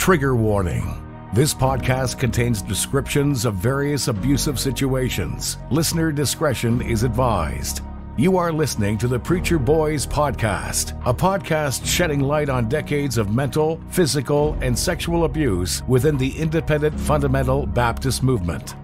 Trigger warning. This podcast contains descriptions of various abusive situations. Listener discretion is advised. You are listening to the Preacher Boys Podcast, a podcast shedding light on decades of mental, physical, and sexual abuse within the independent fundamental Baptist movement.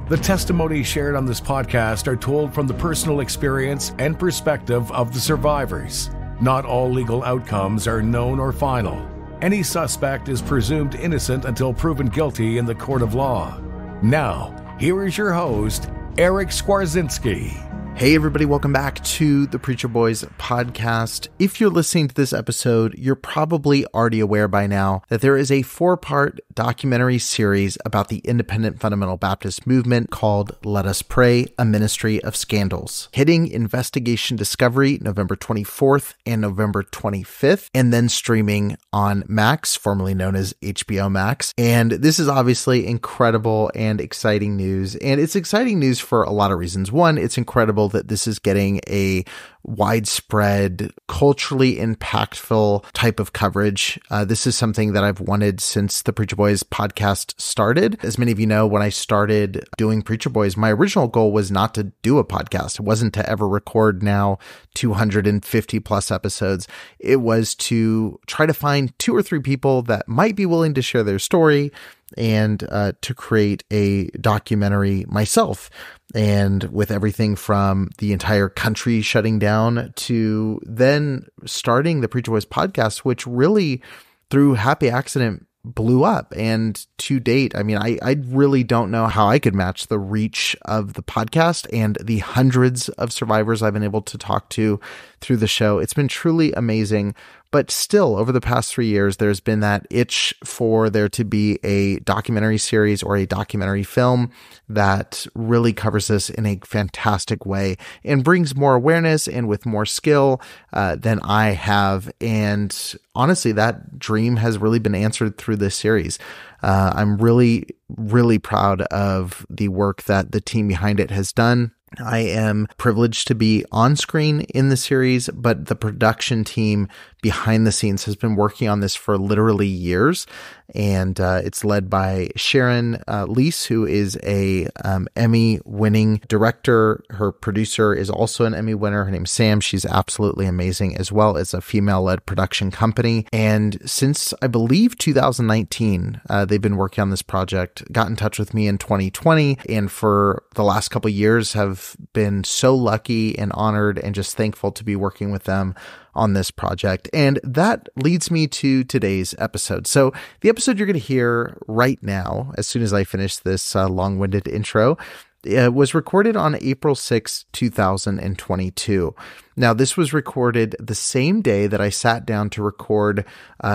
The testimonies shared on this podcast are told from the personal experience and perspective of the survivors. Not all legal outcomes are known or final. Any suspect is presumed innocent until proven guilty in the court of law. Now, here is your host, Eric Skwarczynski. Hey everybody, welcome back to the Preacher Boys Podcast. If you're listening to this episode, you're probably already aware by now that there is a 4-part documentary series about the independent fundamental Baptist movement called Let Us Pray, A Ministry of Scandals, hitting Investigation Discovery November 24th and November 25th, and then streaming on Max, formerly known as HBO Max. And this is obviously incredible and exciting news. And it's exciting news for a lot of reasons. One, it's incredible that this is getting a widespread, culturally impactful type of coverage. This is something that I've wanted since the Preacher Boys podcast started. As many of you know, when I started doing Preacher Boys, my original goal was not to do a podcast. It wasn't to ever record now 250 plus episodes. It was to try to find 2 or 3 people that might be willing to share their story and to create a documentary myself. And with everything from the entire country shutting down to then starting the Preacher Boys podcast, which really, through happy accident, blew up. And to date, I mean, I really don't know how I could match the reach of the podcast and the hundreds of survivors I've been able to talk to through the show. It's been truly amazing. But still, over the past 3 years, there's been that itch for there to be a documentary series or a documentary film that really covers this in a fantastic way and brings more awareness and with more skill than I have. And honestly, that dream has really been answered through this series. I'm really, really proud of the work that the team behind it has done. I am privileged to be on screen in the series, but the production team behind the scenes has been working on this for literally years. And it's led by Sharon Leese, who is a Emmy-winning director. Her producer is also an Emmy winner. Her name's Sam. She's absolutely amazing, as well as a female-led production company. And since, I believe, 2019, they've been working on this project, got in touch with me in 2020, and for the last couple of years have been so lucky and honored and just thankful to be working with them on this project. And that leads me to today's episode. So the episode you're going to hear right now, as soon as I finish this long-winded intro, was recorded on April 6, 2022. Now, this was recorded the same day that I sat down to record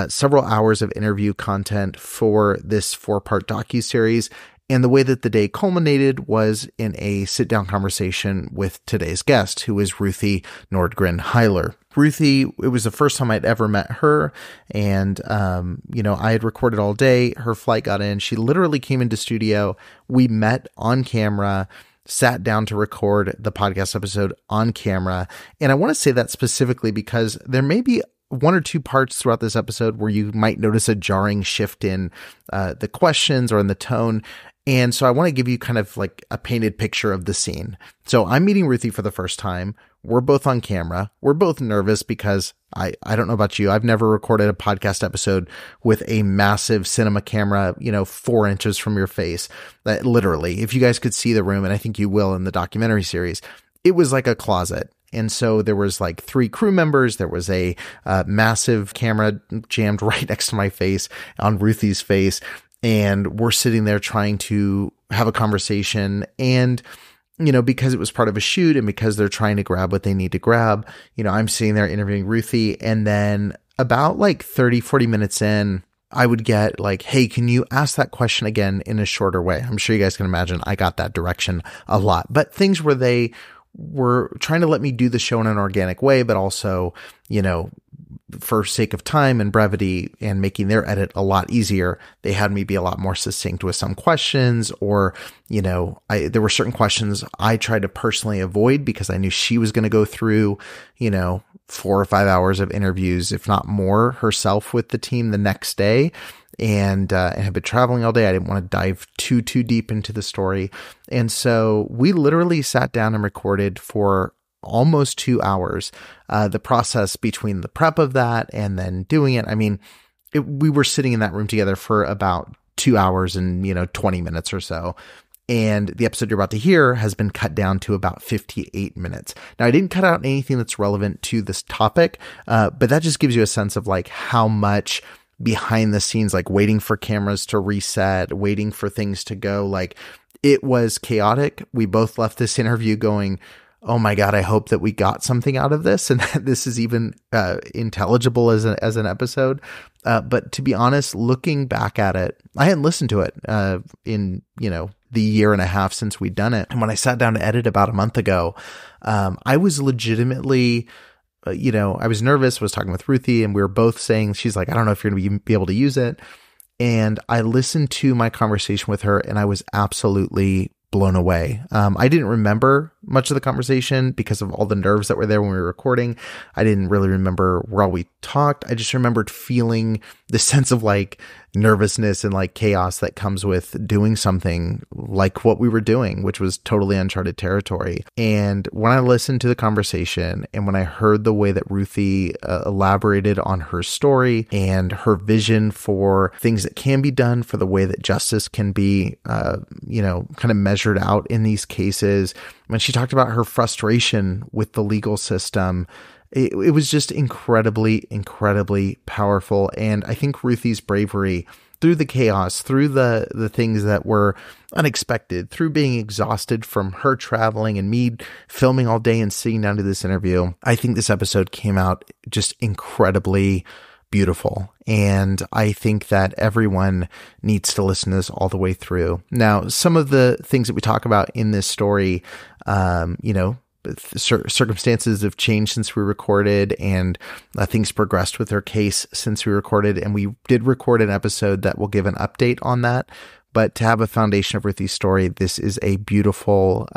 several hours of interview content for this 4-part docuseries. And the way that the day culminated was in a sit-down conversation with today's guest, who is Ruthy Heiler. Ruthy, it was the first time I'd ever met her. And, I had recorded all day. Her flight got in. She literally came into studio. We met on camera, sat down to record the podcast episode on camera. And I want to say that specifically because there may be 1 or 2 parts throughout this episode where you might notice a jarring shift in the questions or in the tone. And so I want to give you kind of like a painted picture of the scene. So I'm meeting Ruthy for the first time. We're both on camera. We're both nervous because I don't know about you. I've never recorded a podcast episode with a massive cinema camera, 4 inches from your face. That literally, if you guys could see the room, and I think you will in the documentary series, it was like a closet. And so there was like 3 crew members. There was a massive camera jammed right next to my face on Ruthy's face. And we're sitting there trying to have a conversation. And, because it was part of a shoot and because they're trying to grab what they need to grab, I'm sitting there interviewing Ruthy. And then about like 30, 40 minutes in, I would get like, hey, can you ask that question again in a shorter way? I'm sure you guys can imagine I got that direction a lot. But things where they were trying to let me do the show in an organic way, but also, for sake of time and brevity and making their edit a lot easier, they had me be a lot more succinct with some questions, or, there were certain questions I tried to personally avoid because I knew she was going to go through, 4 or 5 hours of interviews, if not more, herself with the team the next day. And had been traveling all day. I didn't want to dive too deep into the story. And so we literally sat down and recorded for almost 2 hours. The process between the prep of that and then doing it, we were sitting in that room together for about 2 hours and, 20 minutes or so. And the episode you're about to hear has been cut down to about 58 minutes. Now, I didn't cut out anything that's relevant to this topic, but that just gives you a sense of like how much behind the scenes, like waiting for cameras to reset, waiting for things to go. Like, it was chaotic. We both left this interview going, oh my God, I hope that we got something out of this and that this is even intelligible as an episode. But to be honest, looking back at it, I hadn't listened to it in, the year and a half since we'd done it. And when I sat down to edit about a month ago, I was legitimately, I was nervous, was talking with Ruthy, and we were both saying, she's like, I don't know if you're going to be able to use it. And I listened to my conversation with her and I was absolutely blown away. I didn't remember much of the conversation because of all the nerves that were there when we were recording. I didn't really remember where all we talked. I just remembered feeling the sense of like nervousness and like chaos that comes with doing something like what we were doing, which was totally uncharted territory. And when I listened to the conversation and when I heard the way that Ruthy elaborated on her story and her vision for things that can be done, for the way that justice can be, kind of measured out in these cases, when she talked about her frustration with the legal system, it was just incredibly, incredibly powerful. And I think Ruthy's bravery through the chaos, through the things that were unexpected, through being exhausted from her traveling and me filming all day and sitting down to this interview, I think this episode came out just incredibly beautiful. And I think that everyone needs to listen to this all the way through. Now, some of the things that we talk about in this story, circumstances have changed since we recorded, and things progressed with her case since we recorded. And we did record an episode that will give an update on that. But to have a foundation of Ruthy's story, this is a beautiful,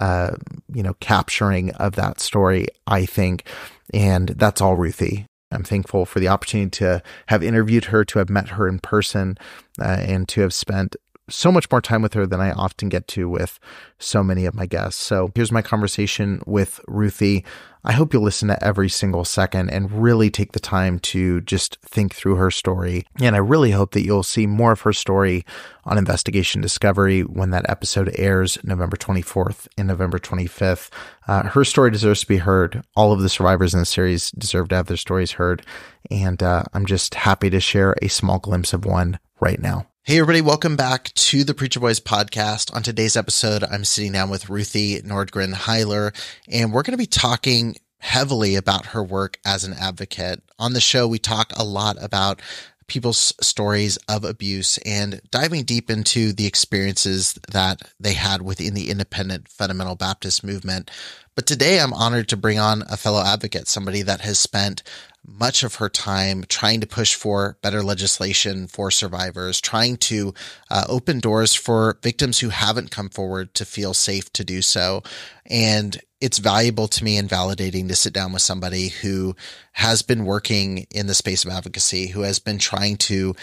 capturing of that story, I think. And that's all Ruthy. I'm thankful for the opportunity to have interviewed her, to have met her in person, and to have spent so much more time with her than I often get to with so many of my guests. So here's my conversation with Ruthy. I hope you'll listen to every single second and really take the time to just think through her story. And I really hope that you'll see more of her story on Investigation Discovery when that episode airs November 24th and November 25th. Her story deserves to be heard. All of the survivors in the series deserve to have their stories heard. And I'm just happy to share a small glimpse of one right now. Hey everybody, welcome back to the Preacher Boys podcast. On today's episode, I'm sitting down with Ruthy Heiler, and we're going to be talking heavily about her work as an advocate. On the show, we talk a lot about people's stories of abuse and diving deep into the experiences that they had within the independent fundamental Baptist movement. But today I'm honored to bring on a fellow advocate, somebody that has spent much of her time trying to push for better legislation for survivors, trying to open doors for victims who haven't come forward to feel safe to do so. And it's valuable to me and validating to sit down with somebody who has been working in the space of advocacy, who has been trying to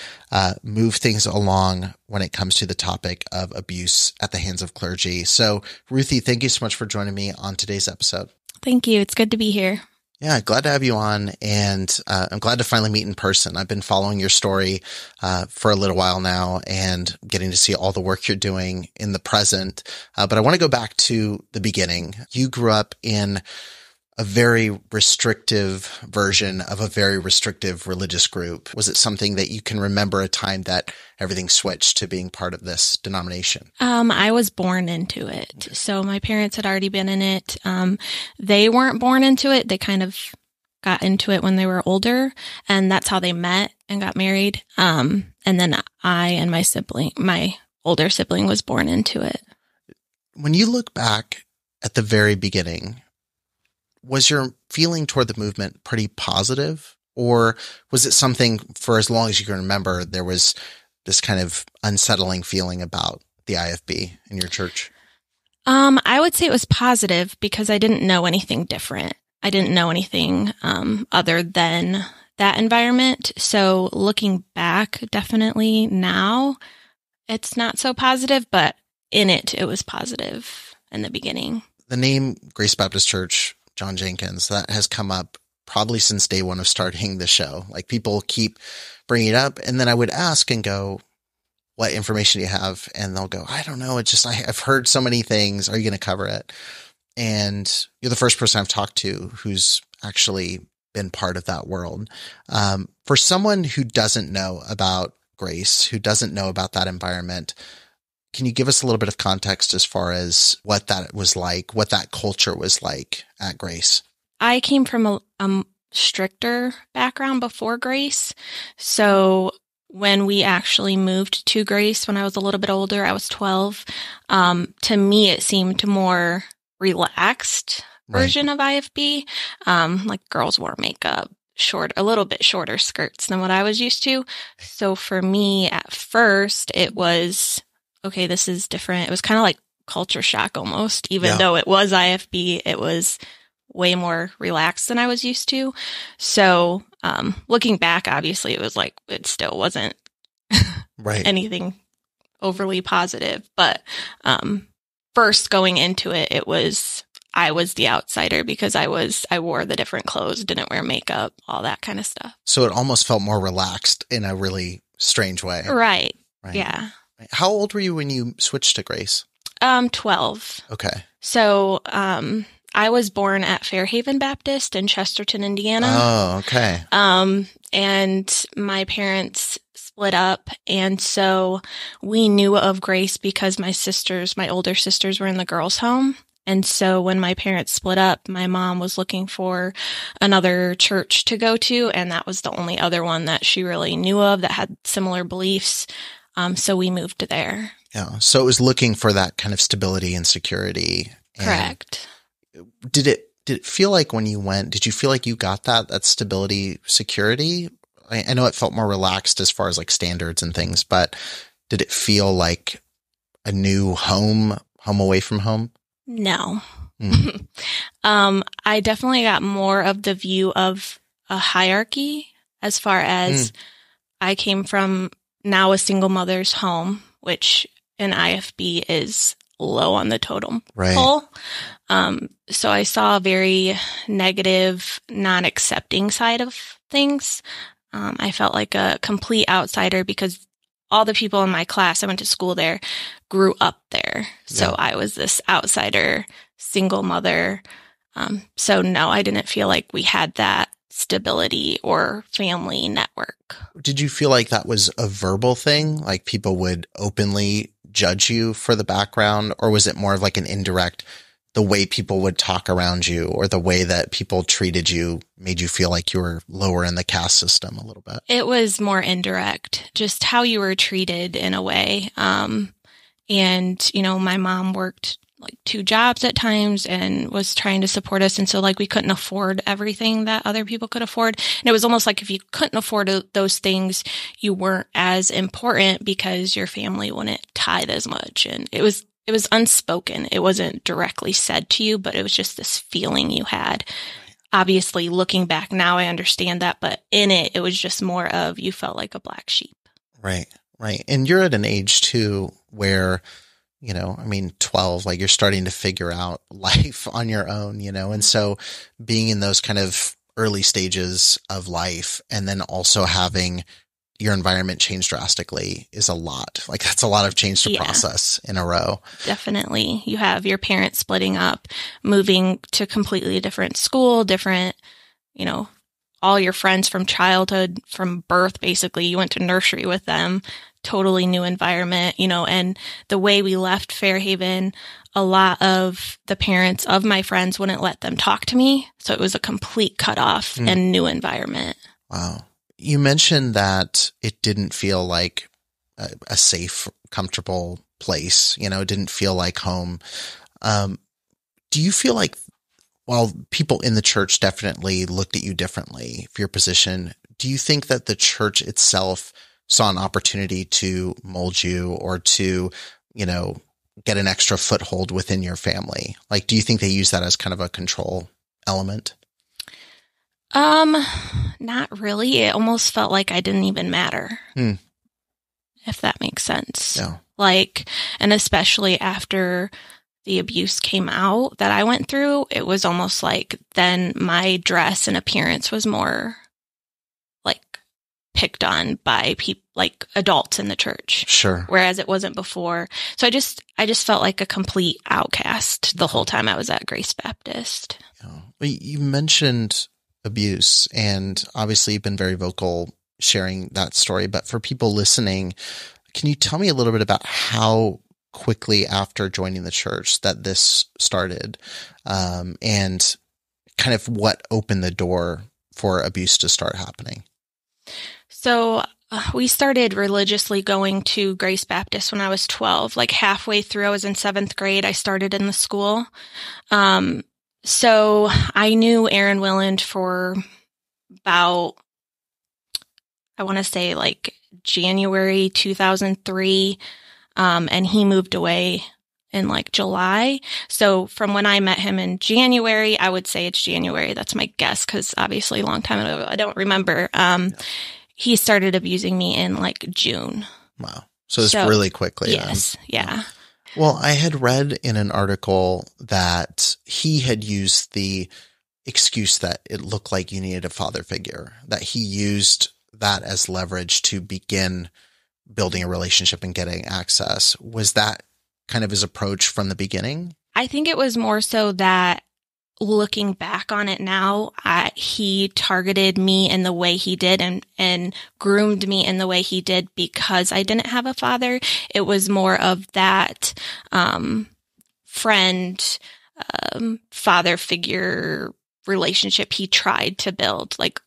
move things along when it comes to the topic of abuse at the hands of clergy. So, Ruthy, thank you so much for joining me on today's episode. Thank you. It's good to be here. Yeah, glad to have you on, and I'm glad to finally meet in person. I've been following your story for a little while now and getting to see all the work you're doing in the present. But I want to go back to the beginning. You grew up in a very restrictive version of a very restrictive religious group. Was it something that you can remember a time that everything switched to being part of this denomination? I was born into it. So my parents had already been in it. They weren't born into it. They kind of got into it when they were older, and that's how they met and got married. And then I and my older sibling was born into it. When you look back at the very beginning, was your feeling toward the movement pretty positive? Or was it something for as long as you can remember, there was this kind of unsettling feeling about the IFB in your church? I would say it was positive because I didn't know anything different. I didn't know anything other than that environment. So looking back, definitely now, it's not so positive, but in it was positive in the beginning. The name Grace Baptist Church, John Jenkins, that has come up probably since day one of starting the show. Like, people keep bringing it up, and then I would ask and go, what information do you have? And they'll go, I don't know. It's just, I've heard so many things. Are you going to cover it? And you're the first person I've talked to who's actually been part of that world. For someone who doesn't know about Grace, who doesn't know about that environment, can you give us a little bit of context as far as what that was like, what that culture was like at Grace? I came from a stricter background before Grace. So when we actually moved to Grace, when I was a little bit older, I was 12. To me, it seemed more relaxed version of IFB. Like, girls wore makeup, a little bit shorter skirts than what I was used to. So for me, at first, it was, okay, this is different. It was kind of like culture shock almost, even though it was IFB, it was way more relaxed than I was used to. So, looking back, obviously it was like, it still wasn't anything overly positive, but, first going into it, I was the outsider because I wore the different clothes, didn't wear makeup, all that kind of stuff. So it almost felt more relaxed in a really strange way. Right. Yeah. How old were you when you switched to Grace? 12. Okay. So, I was born at Fairhaven Baptist in Chesterton, Indiana. Oh, okay. And my parents split up. And so we knew of Grace because my older sisters were in the girls' home. And so when my parents split up, my mom was looking for another church to go to. And that was the only other one that she really knew of that had similar beliefs. So we moved there. Yeah. So it was looking for that kind of stability and security. Correct. Did it feel like when you went, did you feel like you got that stability, security? I know it felt more relaxed as far as like standards and things, but did it feel like a new home away from home? No. I definitely got more of the view of a hierarchy as far as I came from now a single mother's home, which in IFB is low on the totem pole. So I saw a very negative, non-accepting side of things. I felt like a complete outsider because all the people in my class, I went to school there, grew up there. So I was this outsider, single mother. So no, I didn't feel like we had that stability or family network. Did you feel like that was a verbal thing? Like people would openly judge you for the background, or was it more of like an indirect, the way people would talk around you or the way that people treated you made you feel like you were lower in the caste system a little bit? It was more indirect, just how you were treated in a way. And, my mom worked like 2 jobs at times and was trying to support us. And so like we couldn't afford everything that other people could afford. And it was almost like if you couldn't afford those things, you weren't as important because your family wouldn't tithe as much. And it was unspoken. It wasn't directly said to you, but it was just this feeling you had. Obviously, looking back now, I understand that, but in it was just more of you felt like a black sheep. Right. And you're at an age too where, 12, like you're starting to figure out life on your own, and so being in those kind of early stages of life and then also having your environment change drastically is a lot. Like that's a lot of change to process in a row. Definitely. You have your parents splitting up, moving to completely different school, different, all your friends from childhood, from birth, basically, you went to nursery with them, totally new environment, and the way we left Fairhaven, a lot of the parents of my friends wouldn't let them talk to me. So it was a complete cutoff and new environment. Wow. You mentioned that it didn't feel like a safe, comfortable place. It didn't feel like home. Do you feel like while people in the church definitely looked at you differently for your position, do you think that the church itself saw an opportunity to mold you or to, get an extra foothold within your family? Like, do you think they use that as kind of a control element? Not really. It almost felt like I didn't even matter. If that makes sense. Yeah. Like, and especially after the abuse came out that I went through, it was almost like then my dress and appearance was more like picked on by people, like adults in the church. Sure. Whereas it wasn't before. So I just felt like a complete outcast the whole time I was at Grace Baptist. Yeah. Well, you mentioned abuse, and obviously you've been very vocal sharing that story. But for people listening, can you tell me a little bit about how quickly after joining the church that this started, and kind of what opened the door for abuse to start happening? So we started religiously going to Grace Baptist when I was 12. Like halfway through, I was in 7th grade. I started in the school. So I knew Aaron Willand for about, I want to say like January 2003. And he moved away in like July. So from when I met him in January, I would say it's January. That's my guess, because obviously a long time ago, I don't remember. He started abusing me in like June. Wow. So it's really quickly. Yes. Then. Yeah. Well, I had read in an article that he had used the excuse that it looked like you needed a father figure, that he used that as leverage to begin building a relationship and getting access. Was that kind of his approach from the beginning? I think it was more so that looking back on it now, he targeted me in the way he did and groomed me in the way he did because I didn't have a father. It was more of that friend, father figure relationship he tried to build. Like,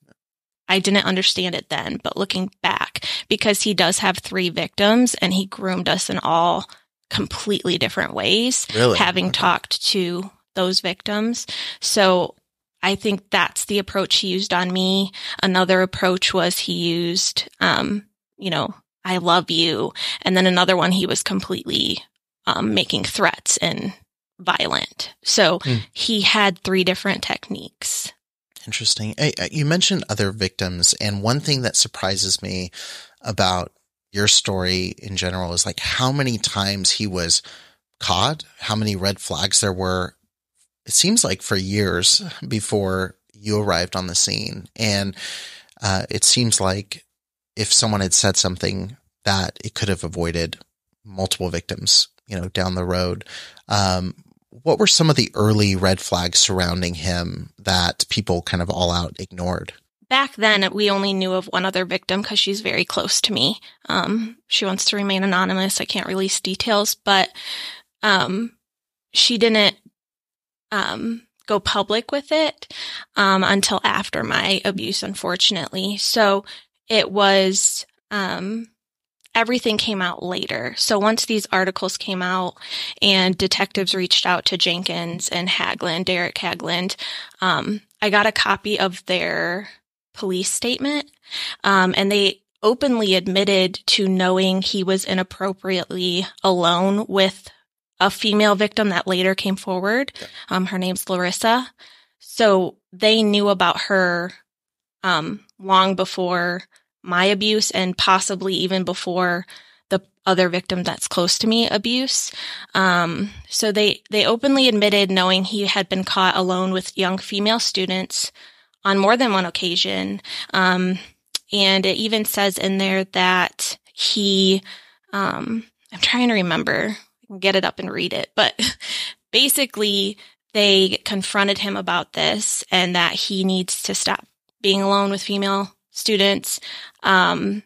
I didn't understand it then, but looking back, because he does have 3 victims and he groomed us in all completely different ways, having talked to those victims. So I think that's the approach he used on me. Another approach was he used, I love you. And then another one, he was completely making threats and violent. So he had 3 different techniques. Interesting. You mentioned other victims, and one thing that surprises me about your story in general is like how many times he was caught, how many red flags there were. It seems like for years before you arrived on the scene. And it seems like if someone had said something that it could have avoided multiple victims, down the road. What were some of the early red flags surrounding him that people kind of all out ignored? Back then, we only knew of one other victim because she's very close to me. She wants to remain anonymous. I can't release details, but she didn't go public with it until after my abuse, unfortunately. So it was everything came out later. So once these articles came out and detectives reached out to Jenkins and Derek Hagland, I got a copy of their police statement, and they openly admitted to knowing he was inappropriately alone with a female victim that later came forward. Her name's Larissa. So they knew about her long before my abuse and possibly even before the other victim that's close to me abuse. So they openly admitted knowing he had been caught alone with young female students on more than one occasion. And it even says in there that he, I'm trying to remember, I can get it up and read it, but basically they confronted him about this and that he needs to stop being alone with female students, and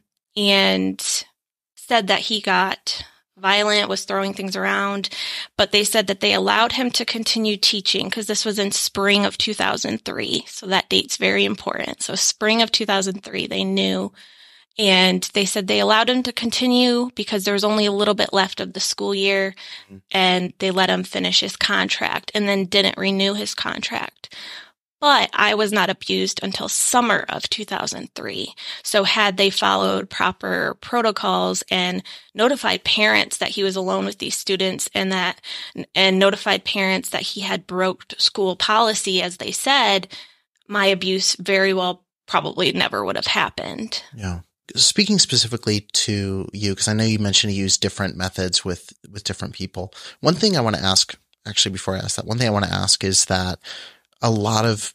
said that he got violent, was throwing things around, but they said that they allowed him to continue teaching because this was in spring of 2003. So that date's very important. So spring of 2003, they knew And they said they allowed him to continue because there was only a little bit left of the school year, and they let him finish his contract and then didn't renew his contract. But I was not abused until summer of 2003. So had they followed proper protocols and notified parents that he was alone with these students and notified parents that he had broke school policy, as they said, my abuse very well probably never would have happened. Yeah. Speaking specifically to you, because I know you mentioned you use different methods with different people. One thing I want to ask, actually, before I ask that, one thing I want to ask is that a lot of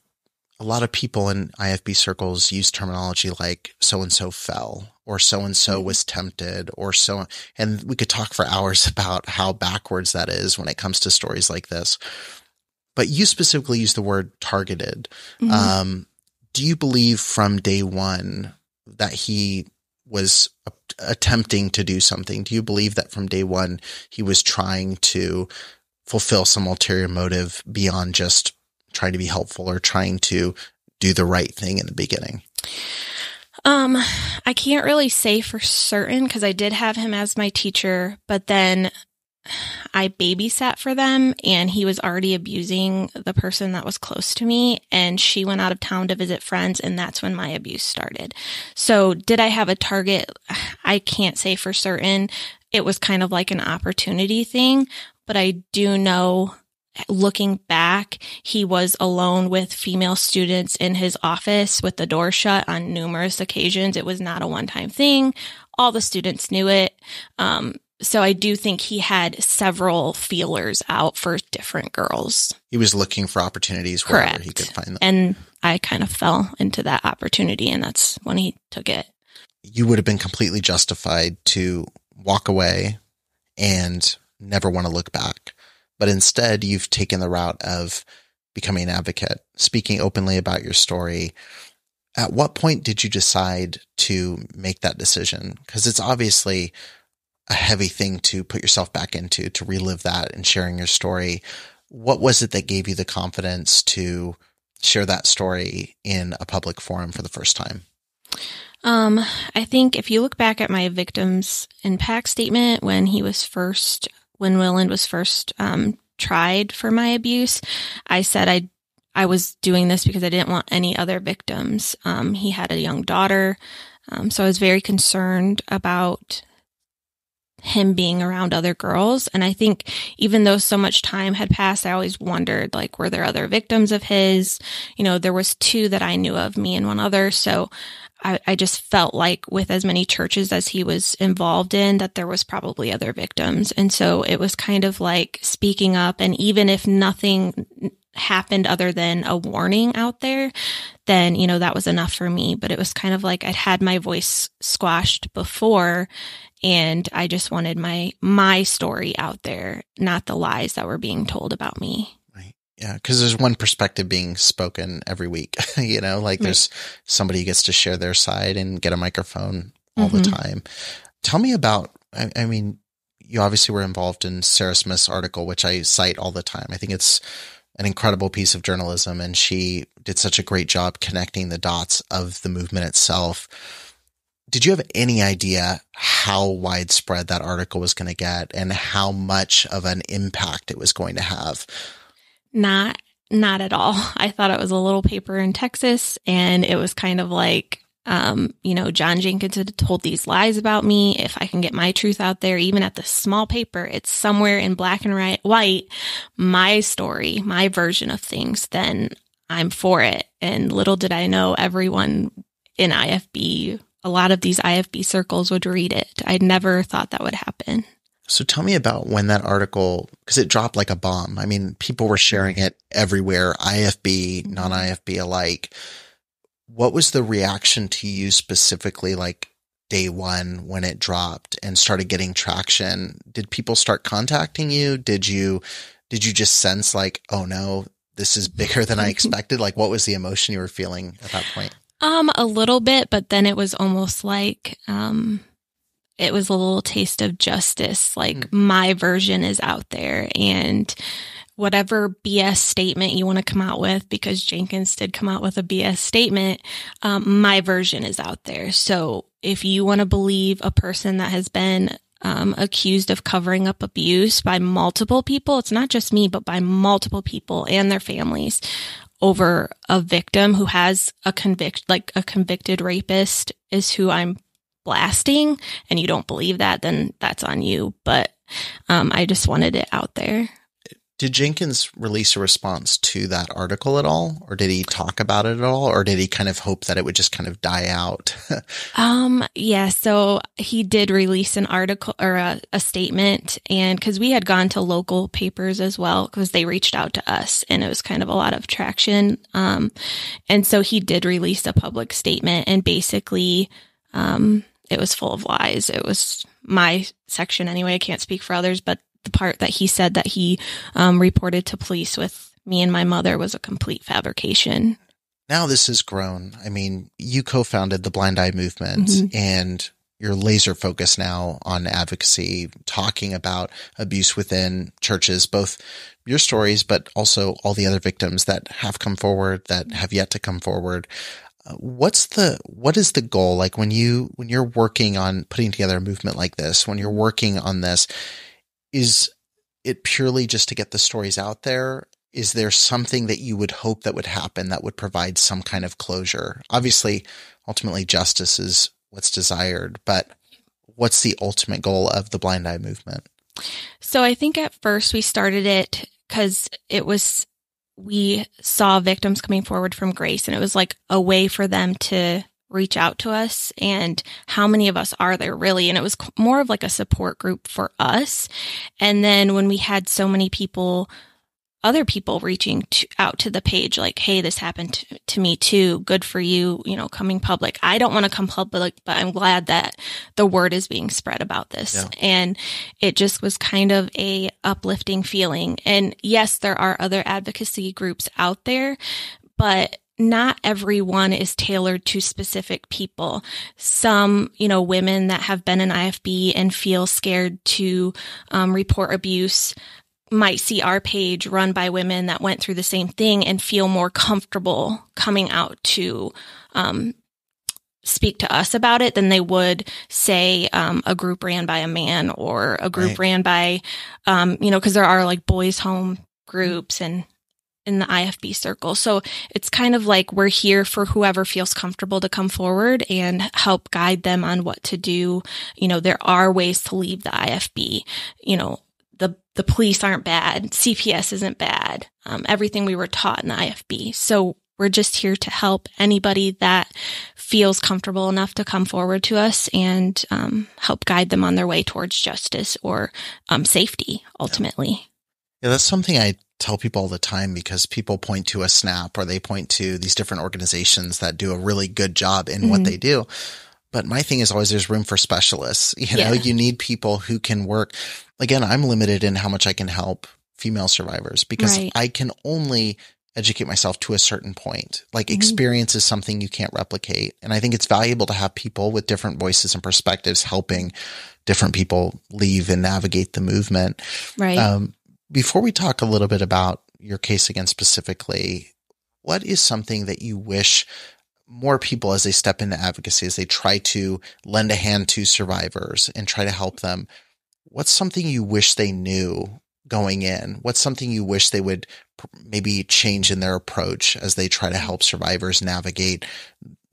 people in IFB circles use terminology like so-and-so fell, or so-and-so was tempted, or so, and we could talk for hours about how backwards that is when it comes to stories like this. But you specifically use the word targeted. Mm-hmm. Do you believe from day one that he was attempting to do something? Do you believe that from day one he was trying to fulfill some ulterior motive beyond just trying to be helpful or trying to do the right thing in the beginning? I can't really say for certain because I did have him as my teacher, but then I babysat for them and he was already abusing the person that was close to me, and she went out of town to visit friends, and that's when my abuse started. So did I have a target? I can't say for certain. It was kind of like an opportunity thing, but I do know, looking back, he was alone with female students in his office with the door shut on numerous occasions. It was not a one-time thing. All the students knew it. So I do think he had several feelers out for different girls. He was looking for opportunities wherever he could find them. And I kind of fell into that opportunity, and that's when he took it. You would have been completely justified to walk away and never want to look back. But instead, you've taken the route of becoming an advocate, speaking openly about your story. At what point did you decide to make that decision? Because it's obviously a heavy thing to put yourself back into, to relive that and sharing your story. What was it that gave you the confidence to share that story in a public forum for the first time? I think if you look back at my victim's impact statement when Willand was first tried for my abuse, I said I was doing this because I didn't want any other victims. He had a young daughter, so I was very concerned about him being around other girls. And I think even though so much time had passed, I always wondered, like, were there other victims of his? You know, there was 2 that I knew of, me and one other. So I just felt like with as many churches as he was involved in, that there was probably other victims. And so it was kind of like speaking up. And even if nothing happened other than a warning out there, then, you know, that was enough for me. But it was kind of like I'd had my voice squashed before, and I just wanted my story out there, not the lies that were being told about me. Right. Yeah. Because there's one perspective being spoken every week, you know, like there's somebody who gets to share their side and get a microphone all the time. Tell me about, I mean, you obviously were involved in Sarah Smith's article, which I cite all the time. I think it's an incredible piece of journalism, and she did such a great job connecting the dots of the movement itself. Did you have any idea how widespread that article was going to get and how much of an impact it was going to have? Not at all. I thought it was a little paper in Texas, and it was kind of like, you know, John Jenkins had told these lies about me. If I can get my truth out there, even at the small paper, it's somewhere in black and white, my story, my version of things, then I'm for it. And little did I know everyone in IFB, a lot of these IFB circles would read it. I'd never thought that would happen. So tell me about when that article, because it dropped like a bomb. I mean, people were sharing it everywhere, IFB, non-IFB alike. What was the reaction to you specifically, like day one when it dropped and started getting traction? Did people start contacting you? Did you just sense like, oh no, this is bigger than I expected? Like, what was the emotion you were feeling at that point? A little bit, but then it was almost like, it was a little taste of justice. Like my version is out there, and whatever BS statement you want to come out with, because Jenkins did come out with a BS statement, my version is out there. So if you want to believe a person that has been accused of covering up abuse by multiple people, it's not just me, but by multiple people and their families over a victim who has a convicted rapist is who I'm blasting, and you don't believe that, then that's on you. But I just wanted it out there. Did Jenkins release a response to that article at all? Or did he talk about it at all? Or did he kind of hope that it would just kind of die out? Yeah, so he did release an article or a statement, and because we had gone to local papers as well, because they reached out to us and it was kind of a lot of traction. And so he did release a public statement, and basically, it was full of lies. It was my section anyway. I can't speak for others, but the part that he said that he reported to police with me and my mother was a complete fabrication. Now this has grown. I mean, you co-founded the Blind Eye Movement, and you're laser focused now on advocacy, talking about abuse within churches, both your stories, but also all the other victims that have come forward, that have yet to come forward. What is the goal? Like when you're working on putting together a movement like this, when you're working on this, is it purely just to get the stories out there? Is there something that you would hope that would happen that would provide some kind of closure? Obviously, ultimately justice is what's desired, but what's the ultimate goal of the Blind Eye Movement? So I think at first we started it because we saw victims coming forward from Grace, and it was like a way for them to reach out to us. And how many of us are there really? And it was more of like a support group for us. And then when we had so many people, other people reaching out to the page, like, hey, this happened to me too. Good for you, coming public. I don't want to come public, but I'm glad that the word is being spread about this. Yeah. And it just was kind of a uplifting feeling. And yes, there are other advocacy groups out there, but not everyone is tailored to specific people. Some, women that have been in IFB and feel scared to report abuse might see our page run by women that went through the same thing and feel more comfortable coming out to speak to us about it than they would, say, a group ran by a man or a group ran by, because there are like boys' home groups and in the IFB circle. So it's kind of like we're here for whoever feels comfortable to come forward and help guide them on what to do. There are ways to leave the IFB. The police aren't bad. CPS isn't bad. Everything we were taught in the IFB. So we're just here to help anybody that feels comfortable enough to come forward to us and help guide them on their way towards justice or safety, ultimately. Yeah, that's something I tell people all the time, because people point to a SNAP or they point to these different organizations that do a really good job in what they do. But my thing is always there's room for specialists. You need people who can work. Again, I'm limited in how much I can help female survivors because I can only educate myself to a certain point. Like experience is something you can't replicate. And I think it's valuable to have people with different voices and perspectives helping different people leave and navigate the movement. Right. Before we talk a little bit about your case again specifically, what is something that you wish more people, as they step into advocacy, as they try to lend a hand to survivors and try to help them, what's something you wish they knew going in? What's something you wish they would maybe change in their approach as they try to help survivors navigate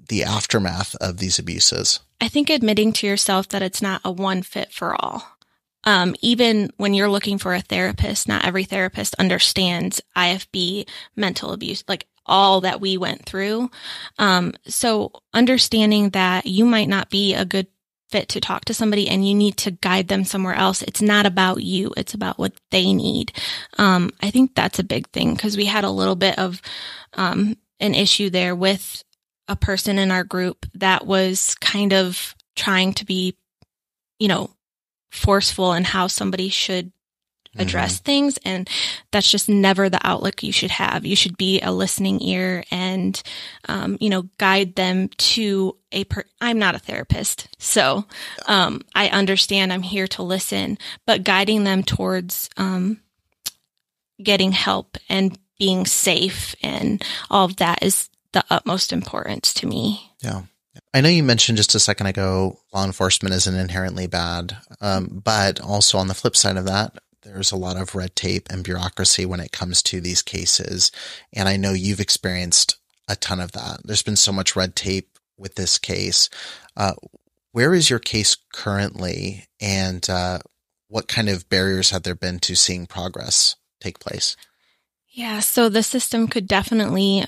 the aftermath of these abuses? I think admitting to yourself that it's not a one fit for all. Even when you're looking for a therapist, not every therapist understands IFB, mental abuse, like all that we went through. So understanding that you might not be a good fit to talk to somebody and you need to guide them somewhere else. It's not about you. It's about what they need. I think that's a big thing because we had a little bit of an issue there with a person in our group that was kind of trying to be, forceful in how somebody should address things. And that's just never the outlook you should have. You should be a listening ear and, guide them to I'm not a therapist. So, I understand I'm here to listen, but guiding them towards, getting help and being safe and all of that is the utmost importance to me. Yeah. I know you mentioned just a second ago, law enforcement isn't inherently bad. But also on the flip side of that, there's a lot of red tape and bureaucracy when it comes to these cases. And I know you've experienced a ton of that. There's been so much red tape with this case. Where is your case currently, and what kind of barriers have there been to seeing progress take place? Yeah, so the system could definitely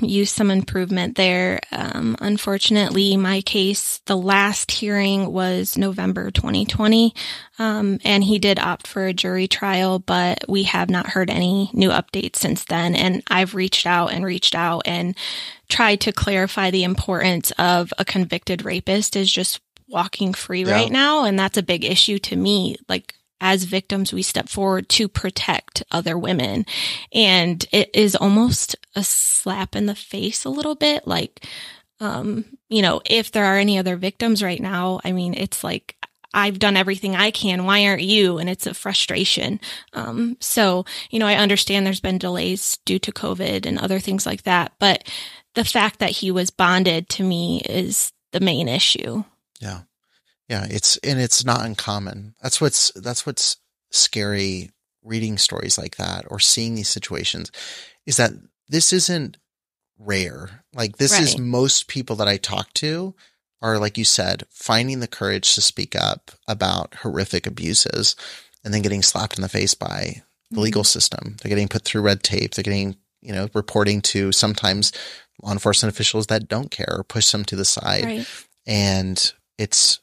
use some improvement there. Unfortunately, my case, the last hearing was November 2020, and he did opt for a jury trial, but we have not heard any new updates since then. And I've reached out and tried to clarify the importance of a convicted rapist is just walking free right now, and that's a big issue to me. Like, as victims, we step forward to protect other women. And it is almost a slap in the face a little bit. Like, if there are any other victims right now, I mean, it's like, I've done everything I can. Why aren't you? And it's a frustration. So, I understand there's been delays due to COVID and other things like that. But the fact that he was bonded to me is the main issue. Yeah. Yeah, it's not uncommon. That's what's scary reading stories like that or seeing these situations, is that this isn't rare. Like, this is most people that I talk to are, like you said, finding the courage to speak up about horrific abuses and then getting slapped in the face by the legal system. They're getting put through red tape. They're getting, reporting to sometimes law enforcement officials that don't care or push them to the side. Right. And it's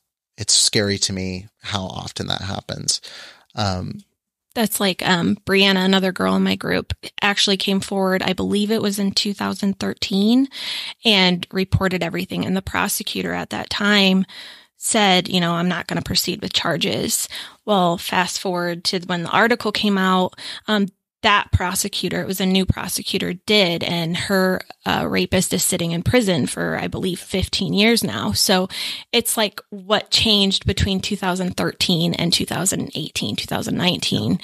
scary to me how often that happens. That's like Brianna, another girl in my group, actually came forward, I believe it was in 2013, and reported everything. And the prosecutor at that time said, I'm not going to proceed with charges. Well, fast forward to when the article came out, that prosecutor, it was a new prosecutor, did, and her rapist is sitting in prison for, I believe, 15 years now. So it's like, what changed between 2013 and 2018, 2019?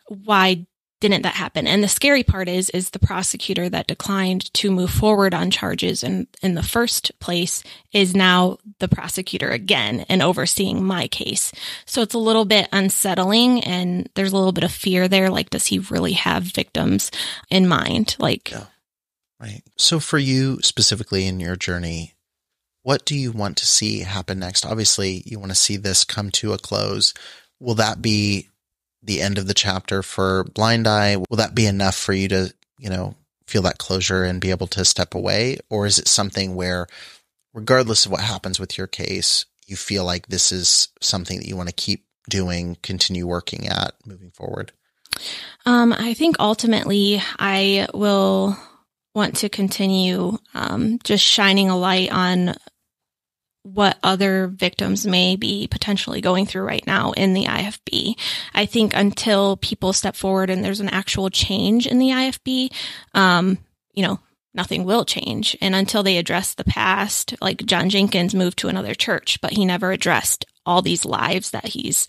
Why didn't that happen? And the scary part is the prosecutor that declined to move forward on charges in the first place is now the prosecutor again and overseeing my case. So it's a little bit unsettling, and there's a little bit of fear there. Like, does he really have victims in mind? Yeah. Right. So for you specifically in your journey, what do you want to see happen next? Obviously, you want to see this come to a close. Will that be the end of the chapter for Blind Eye? Will that be enough for you to, feel that closure and be able to step away? Or is it something where, regardless of what happens with your case, you feel like this is something that you want to keep doing, continue working at moving forward? I think ultimately I will want to continue just shining a light on what other victims may be potentially going through right now in the IFB. I think until people step forward and there's an actual change in the IFB, nothing will change. And until they address the past, like John Jenkins moved to another church, but he never addressed all these lives that he's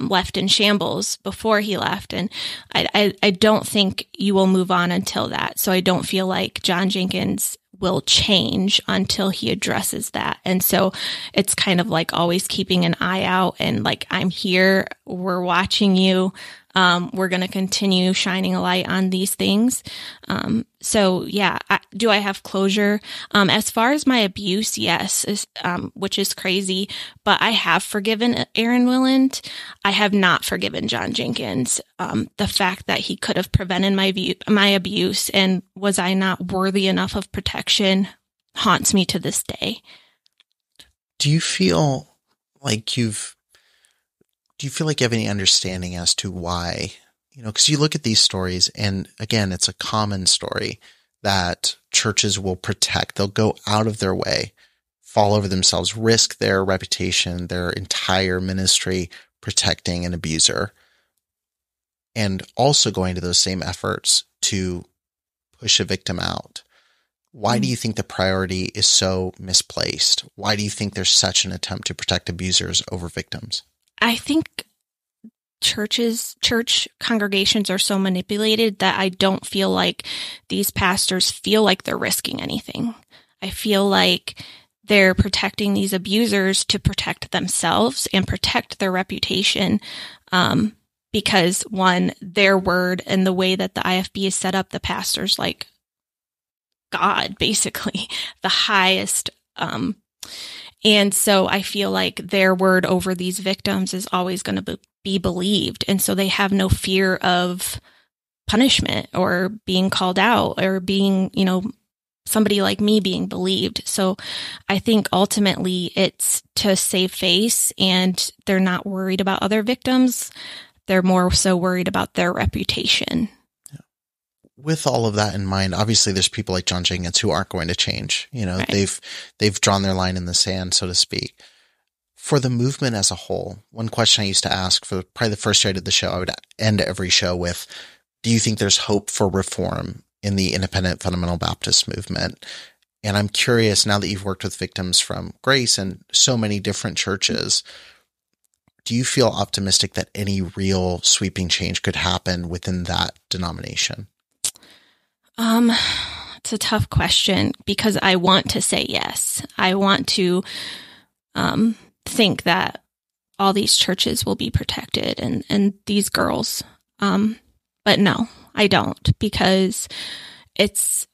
left in shambles before he left. And I don't think you will move on until that. So I don't feel like John Jenkins will change until he addresses that. And so it's kind of like always keeping an eye out and like, I'm here, we're watching you. We're going to continue shining a light on these things. So yeah, do I have closure? As far as my abuse, yes, which is crazy, but I have forgiven Aaron Willand. I have not forgiven John Jenkins. The fact that he could have prevented my abuse, and was I not worthy enough of protection, haunts me to this day. Do you feel like you have any understanding as to why, because you look at these stories, and again, it's a common story that churches will protect. They'll go out of their way, fall over themselves, risk their reputation, their entire ministry protecting an abuser, and also going to those same efforts to push a victim out. Why do you think the priority is so misplaced? Why do you think there's such an attempt to protect abusers over victims? I think church congregations are so manipulated that I don't feel like these pastors feel like they're risking anything. I feel like they're protecting these abusers to protect themselves and protect their reputation. Because one, their word and the way that the IFB is set up, the pastor's like God, basically the highest. And so I feel like their word over these victims is always going to be believed. And so they have no fear of punishment or being called out or being, somebody like me being believed. So I think ultimately it's to save face, and they're not worried about other victims. They're more so worried about their reputation. With all of that in mind, obviously there's people like John Jenkins who aren't going to change. Right. They've drawn their line in the sand, so to speak. For the movement as a whole, one question I used to ask for probably the first year I did the show, I would end every show with, do you think there's hope for reform in the independent fundamental Baptist movement? And I'm curious, now that you've worked with victims from Grace and so many different churches, do you feel optimistic that any real sweeping change could happen within that denomination? It's a tough question because I want to say yes. I want to think that all these churches will be protected and these girls. But no, I don't, because it's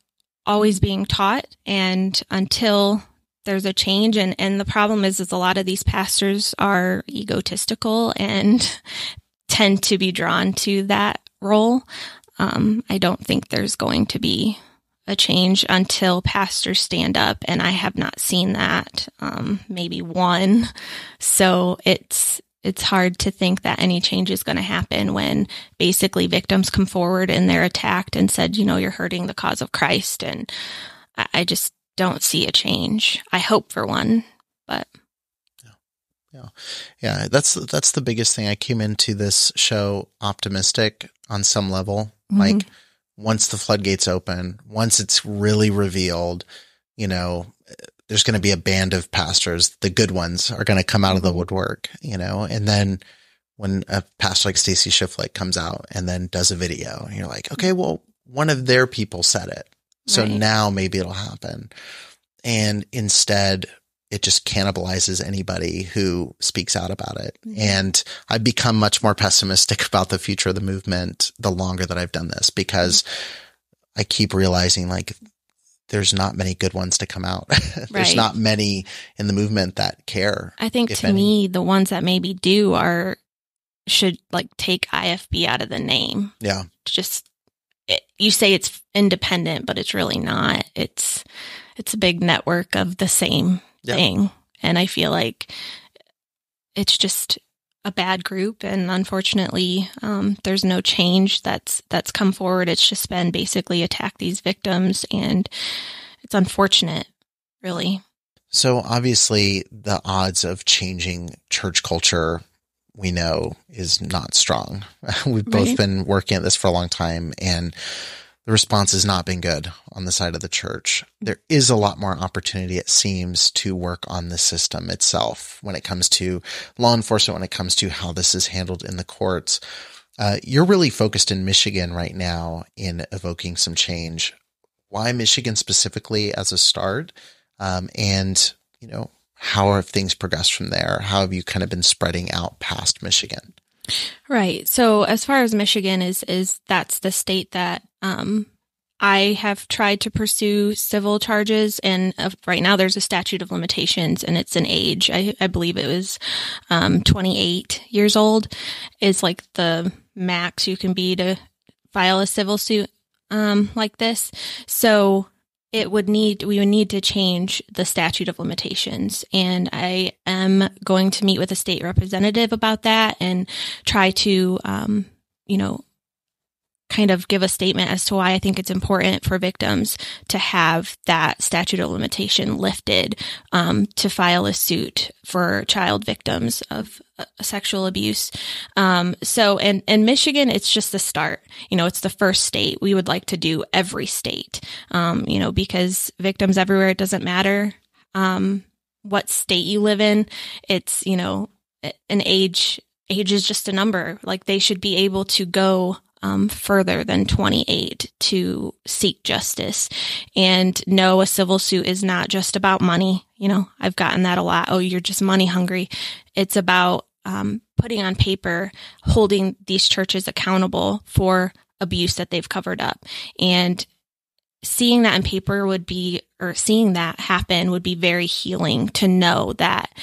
always being taught, and until there's a change, and the problem is a lot of these pastors are egotistical and tend to be drawn to that role. I don't think there's going to be a change until pastors stand up, and I have not seen that, maybe one. So it's hard to think that any change is going to happen when basically victims come forward and they're attacked and said, you're hurting the cause of Christ. And I just don't see a change. I hope for one, but. Yeah. That's the biggest thing. I came into this show optimistic on some level. Mm-hmm. Like once the floodgates open, once it's really revealed, there's going to be a band of pastors. The good ones are going to come out of the woodwork, and then when a pastor like Stacy Schifflick comes out and then does a video, and you're like, okay, well, one of their people said it. So right. Now maybe it'll happen. And instead it just cannibalizes anybody who speaks out about it. Mm-hmm. And I've become much more pessimistic about the future of the movement the longer that I've done this, because I keep realizing like there's not many good ones to come out. There's right. not many in the movement that care. I think to me, the ones that maybe do should like take IFB out of the name. Yeah. You say it's independent, but it's really not. It's a big network of the same thing. And I feel like it's just a bad group. And unfortunately, there's no change that's come forward. It's just been basically attack these victims, and it's unfortunate, really. So obviously the odds of changing church culture, we know, is not strong. We've both been working at this for a long time, and the response has not been good on the side of the church. There is a lot more opportunity, it seems, to work on the system itself when it comes to law enforcement, when it comes to how this is handled in the courts. You're really focused in Michigan right now in evoking some change. Why Michigan specifically as a start? And, how have things progressed from there? How have you kind of been spreading out past Michigan? Right. So as far as Michigan is that's the state that I have tried to pursue civil charges, and right now there's a statute of limitations, and it's an age. I believe it was 28 years old is like the max you can be to file a civil suit like this. So we would need to change the statute of limitations. And I am going to meet with a state representative about that and try to, kind of give a statement as to why I think it's important for victims to have that statute of limitation lifted, to file a suit for child victims of sexual abuse. So in Michigan, it's just the start. It's the first state. We would like to do every state, because victims everywhere, it doesn't matter what state you live in. It's, an age age is just a number. Like they should be able to go further than 28 to seek justice. And no, a civil suit is not just about money. You know, I've gotten that a lot. Oh, you're just money hungry. It's about putting on paper, holding these churches accountable for abuse that they've covered up. And seeing that in paper would be, or seeing that happen would be very healing to know that,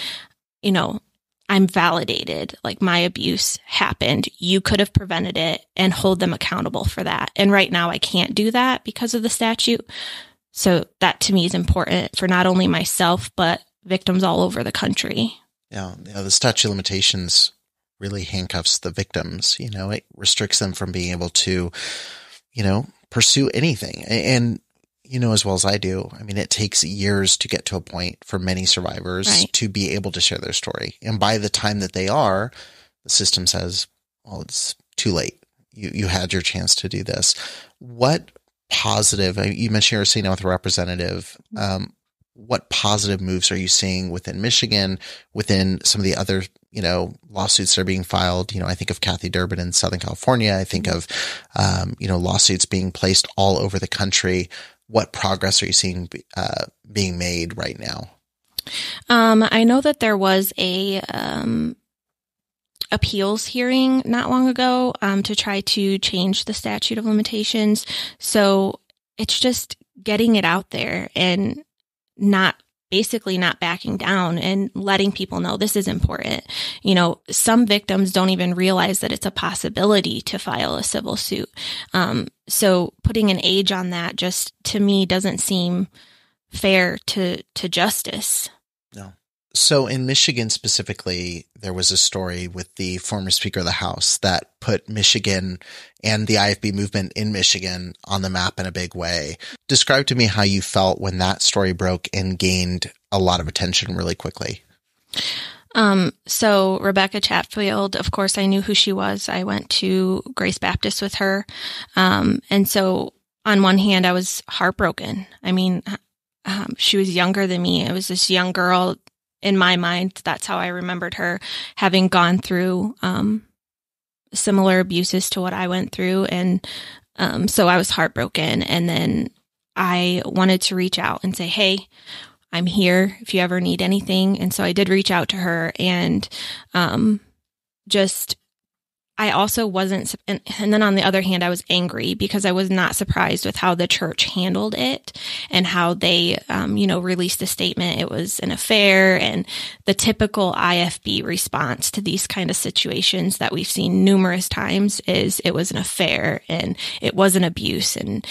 you know, I'm validated, like my abuse happened. You could have prevented it, and hold them accountable for that. And right now I can't do that because of the statute. So that to me is important for not only myself, but victims all over the country. Yeah. The statute of limitations really handcuffs the victims. You know, it restricts them from being able to, you know, pursue anything. And, you know, as well as I do, I mean, it takes years to get to a point for many survivors to be able to share their story. And by the time that they are, the system says, well, it's too late. You had your chance to do this. What positive, you mentioned you're sitting down with a representative. What positive moves are you seeing within Michigan, within some of the other, you know, lawsuits that are being filed? You know, I think of Kathy Durbin in Southern California. I think of, you know, lawsuits being placed all over the country. What progress are you seeing being made right now? I know that there was a appeals hearing not long ago to try to change the statute of limitations. So it's just getting it out there and not backing down and letting people know this is important. You know, some victims don't even realize that it's a possibility to file a civil suit. So putting an age on that just to me doesn't seem fair to justice. No. So in Michigan specifically, there was a story with the former Speaker of the House that put Michigan and the IFB movement in Michigan on the map in a big way. Describe to me how you felt when that story broke and gained a lot of attention really quickly. So Rebecca Chatfield, of course, I knew who she was. I went to Grace Baptist with her. And so on one hand, I was heartbroken. I mean, she was younger than me. It was this young girl. In my mind, that's how I remembered her, having gone through similar abuses to what I went through. And so I was heartbroken. And then I wanted to reach out and say, hey, I'm here if you ever need anything. And so I did reach out to her, and I also wasn't, and then on the other hand, I was angry because I was not surprised with how the church handled it and how they, released a statement. It was an affair, and the typical IFB response to these kind of situations that we've seen numerous times is it was an affair and it was an abuse, and,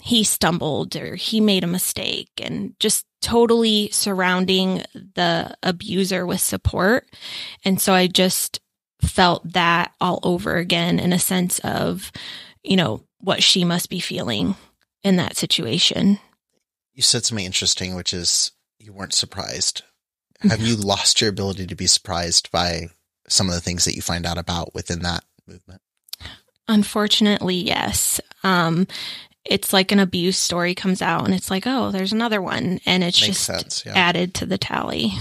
he stumbled or he made a mistake, and just totally surrounding the abuser with support. And so I just felt that all over again in a sense of, what she must be feeling in that situation. You said something interesting, which is you weren't surprised. Have you lost your ability to be surprised by some of the things that you find out about within that movement? Unfortunately, yes. It's like an abuse story comes out and it's like, oh, there's another one. And it's Makes just sense, yeah. added to the tally.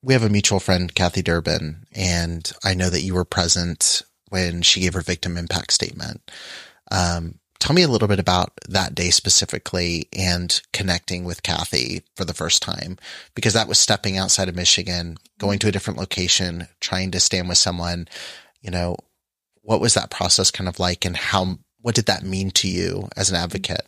We have a mutual friend, Kathy Durbin, and I know that you were present when she gave her victim impact statement. Tell me a little bit about that day specifically and connecting with Kathy for the first time, because that was stepping outside of Michigan, going to a different location, trying to stand with someone. What was that process kind of like, and what did that mean to you as an advocate?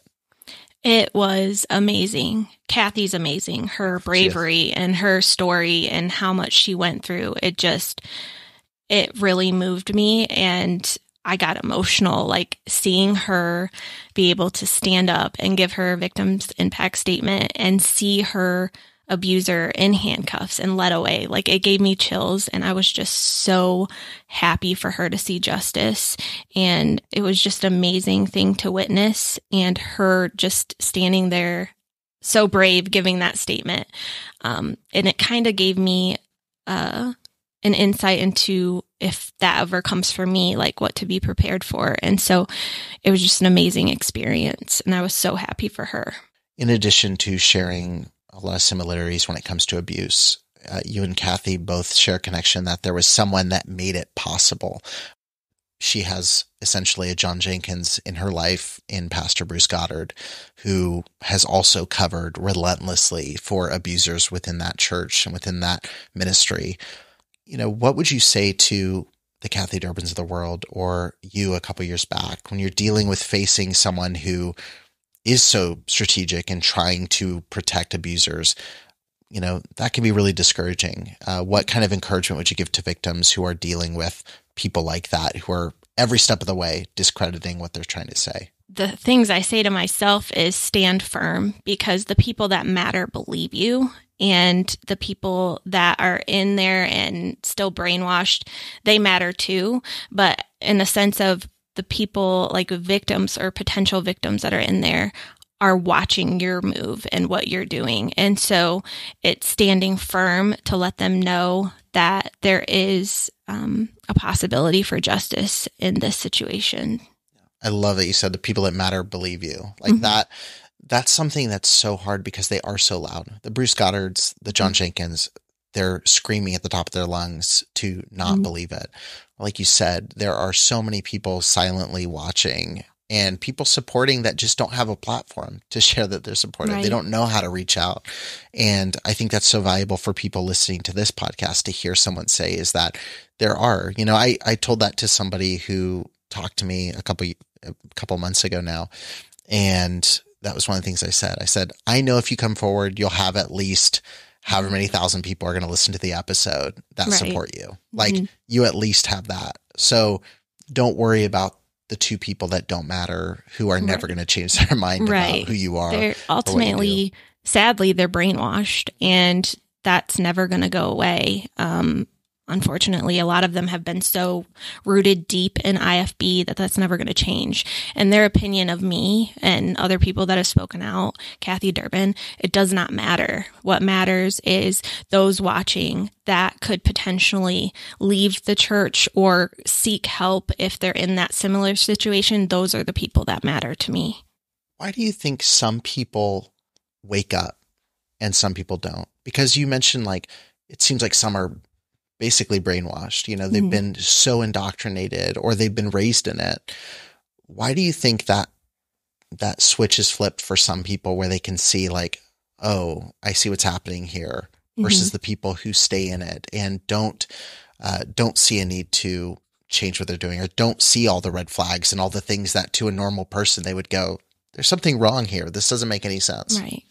It was amazing. Kathy's amazing. Her bravery and her story and how much she went through. It really moved me, and I got emotional, like seeing her be able to stand up and give her victim's impact statement and see her abuser in handcuffs and led away. Like, it gave me chills, and I was just so happy for her to see justice. And it was just an amazing thing to witness, and her just standing there so brave, giving that statement. And it kind of gave me an insight into, if that ever comes for me, like what to be prepared for. And so it was just an amazing experience, and I was so happy for her. In addition to sharing a lot of similarities when it comes to abuse, you and Kathy both share a connection that there was someone that made it possible. She has essentially a John Jenkins in her life in Pastor Bruce Goddard, who has also covered relentlessly for abusers within that church and within that ministry. What would you say to the Kathy Durbins of the world, or you a couple years back, when you're dealing with facing someone who is so strategic and trying to protect abusers? That can be really discouraging. What kind of encouragement would you give to victims who are dealing with people like that, who are every step of the way discrediting what they're trying to say? The things I say to myself is stand firm, because the people that matter believe you, and the people that are in there and still brainwashed, they matter too. But in the sense of the people like victims or potential victims that are in there are watching your move and what you're doing. And so it's standing firm to let them know that there is a possibility for justice in this situation. I love that you said the people that matter believe you. Like that. That's something that's so hard because they are so loud. The Bruce Goddards, the John Jenkins, they're screaming at the top of their lungs to not believe it. Like you said, there are so many people silently watching and people supporting that just don't have a platform to share that they're supportive. Right. They don't know how to reach out. And I think that's so valuable for people listening to this podcast to hear someone say is that there are, I told that to somebody who talked to me a couple months ago now. And that was one of the things I said. I said, I know if you come forward, you'll have at least however many thousand people are going to listen to the episode that support you. Like you at least have that. So don't worry about the two people that don't matter, who are never going to change their mind about who you are. They're ultimately, sadly, they're brainwashed, and that's never going to go away. Unfortunately, a lot of them have been so rooted deep in IFB that that's never going to change. And their opinion of me and other people that have spoken out, Kathy Durbin, it does not matter. What matters is those watching that could potentially leave the church or seek help if they're in that similar situation. Those are the people that matter to me. Why do you think some people wake up and some people don't? Because you mentioned it seems like some are basically brainwashed, they've been so indoctrinated or they've been raised in it. Why do you think that switch is flipped for some people where they can see oh, I see what's happening here versus the people who stay in it and don't see a need to change what they're doing or don't see all the red flags and all the things that to a normal person they would go, there's something wrong here. This doesn't make any sense. Right.